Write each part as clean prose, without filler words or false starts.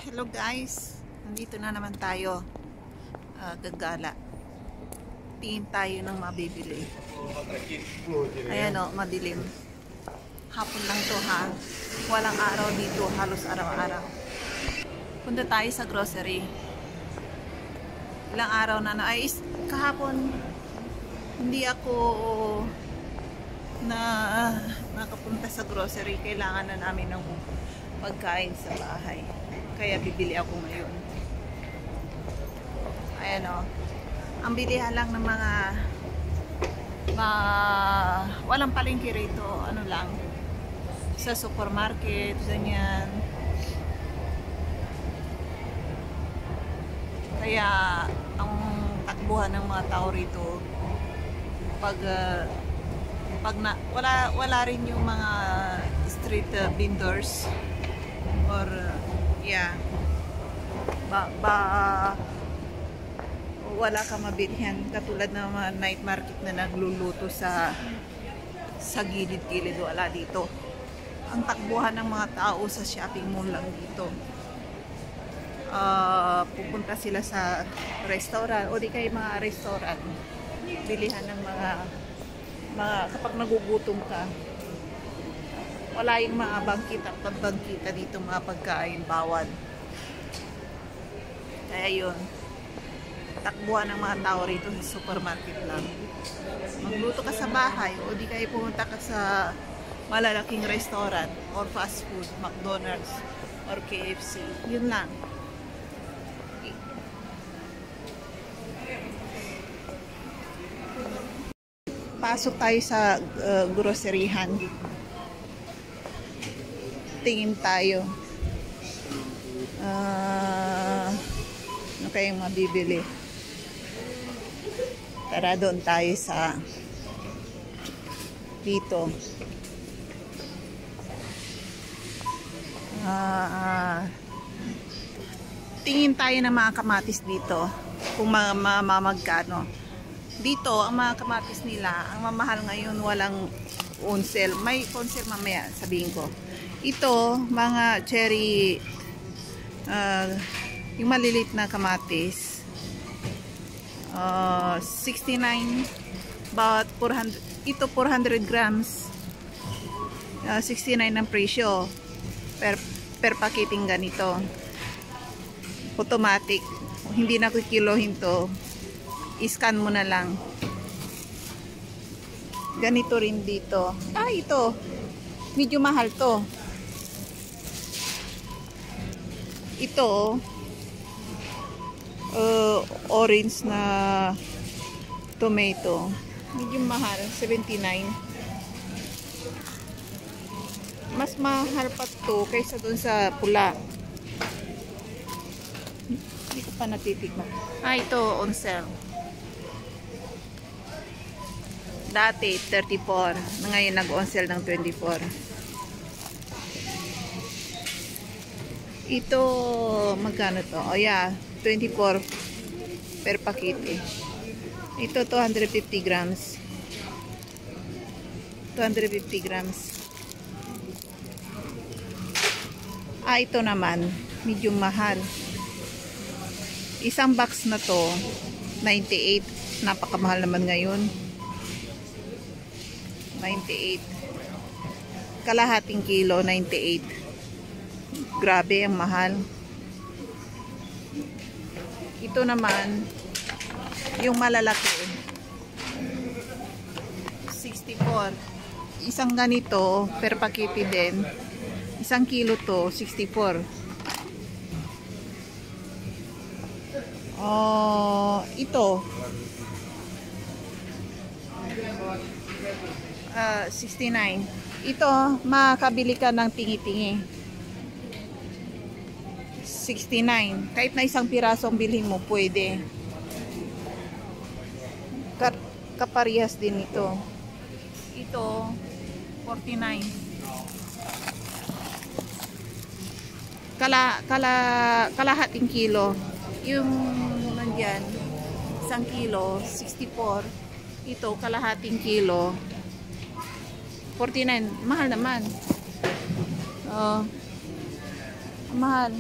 Hello guys, nandito na naman tayo. Gagala. Tingin tayo ng mabibili. Ayan o, madilim. Hapon lang to ha. Walang araw dito, halos araw-araw. Punta tayo sa grocery. Ilang araw na kahapon hindi ako nakapunta sa grocery. Kailangan na namin ng pagkain sa bahay. Kaya bibili ako ngayon. Ayan o. Ang bilihan lang ng mga walang palengke rito. Ano lang. Sa supermarket. Ganyan. Kaya ang takbuhan ng mga tao rito wala rin yung mga street vendors or wala ka mabilhan katulad ng mga night market na nagluluto sa gilid-gilid. Wala dito. Ang takbuhan ng mga tao sa shopping mall lang dito. Pupunta sila sa restaurant o di kaya mga restaurant, bilihan ng mga kapag nagugutom ka, wala yung mga pagbangkita dito, mga pagkain, bawal. Kaya yun, takbuhan ng mga tao rito sa supermarket lang. Magluto ka sa bahay o di kaya pumunta ka sa malalaking restaurant or fast food, McDonald's or KFC, yun lang. Pasok tayo sa groceryhan. Tingin tayo. Ano kayong mabibili? Tara, doon tayo sa dito. Tingin tayo ng mga kamatis dito. Kung magkano. Dito, ang mga kamatis nila, ang mamahal ngayon, walang on sale. May on sale mamaya, sabihin ko. Ito, mga cherry, yung malilit na kamatis, 69, about 400, ito 400 grams, 69 ang presyo, per paketing ganito. Automatic, hindi na kikilohin to. I-scan mo na lang. Ganito rin dito. Ito. Medyo mahal to. Ito, orange na tomato. Medyo mahal. 79. Mas mahal pa to kaysa dun sa pula. Hindi ko pa natitikman. Ito, on sale. Dati 34, ngayon nag-on sale ng 24. Ito magkano to? 24 per pakete. Ito 250 grams. 250 grams. Ito naman medyo mahal. Isang box na to 98. Napakamahal naman ngayon. 98. Kalahating kilo, 98. Grabe, ang mahal. Ito naman, yung malalaki, 64. Isang ganito, per pakete din. Isang kilo to, 64. Ito, 69. Ito, makabili ka ng tingi-tingi. 69. Kahit na isang pirasong bilhin mo, pwede. Kaparehas din ito. Ito, 49. Kalahating kilo. Yung nandyan, isang kilo, 64. Ito, kalahating kilo, 49. Mahal naman. Mahal.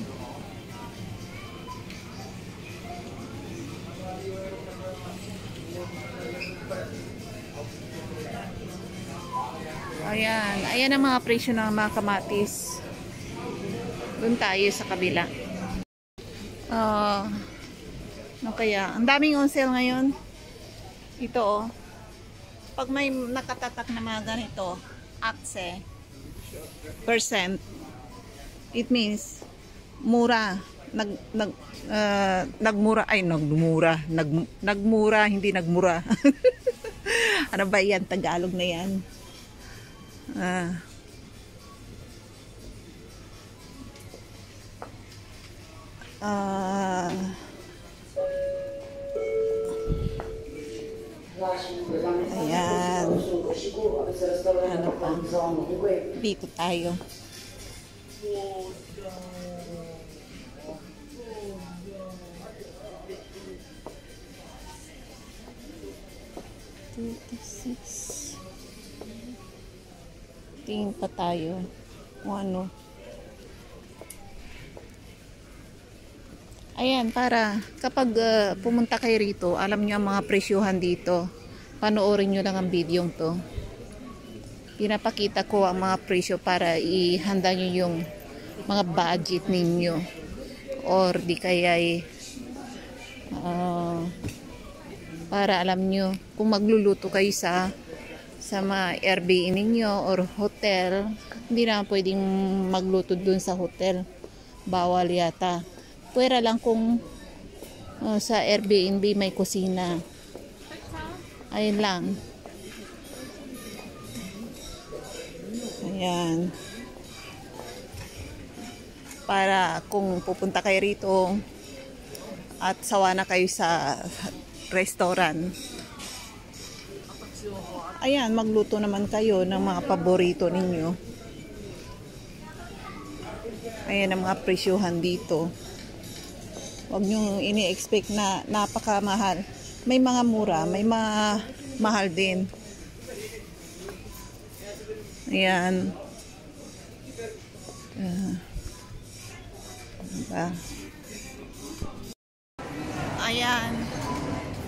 Ayan. Ayan ang mga presyo ng mga kamatis. Doon tayo sa kabila. Ano kaya? Ang daming on sale ngayon. Ito oh. Pag may nakatatak na mga ganito, akse, percent, it means mura. Nagmura, hindi nagmura. Ano ba yan? Tagalog na yan. Ayan. Ano pa? Dito tayo. Tingin pa tayo kung ano. Ayan, para kapag pumunta kayo rito, alam nyo ang mga presyuhan dito. Panoorin nyo lang ang video to. Pinapakita ko ang mga presyo para ihanda nyo yung mga budget ninyo. Or di kaya para alam nyo kung magluluto kayo sa mga Airbnb ninyo or hotel, hindi na pwedeng magluto dun sa hotel. Bawal yata. Pwera lang kung sa Airbnb may kusina. Ayun lang. Ayan. Para kung pupunta kayo rito at sawa na kayo sa restaurant. Ayan, magluto naman kayo ng mga paborito ninyo. Ayan ang mga presyuhan dito. Huwag nyo ini-expect na napakamahal. May mga mura, may mga mahal din. Ayan. Diba? Ayan.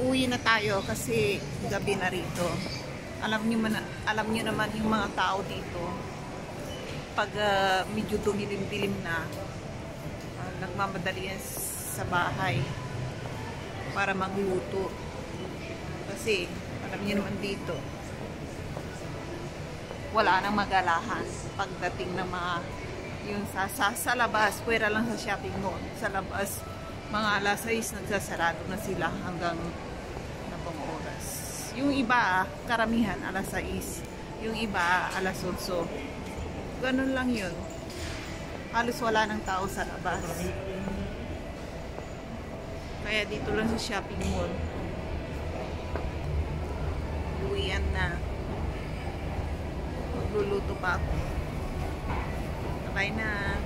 Uwi na tayo kasi gabi na rito. Alam nyo naman yung mga tao dito. Pag medyo dumilim-dilim na, nagmamadali yan sa bahay para magluto. Kasi alam niyo naman dito, wala nang magalahan pagdating ng mga yung sa labas, pwera lang sa shopping mall. Sa labas, mga alas 6 nagsasarado na sila hanggang napang oras. Yung iba, karamihan alas 6. Yung iba, alas 8. Ganun lang yun. Halos wala ng tao sa labas. Kaya dito lang sa shopping mall. Uwian na. Magluluto pa ako. Bye na.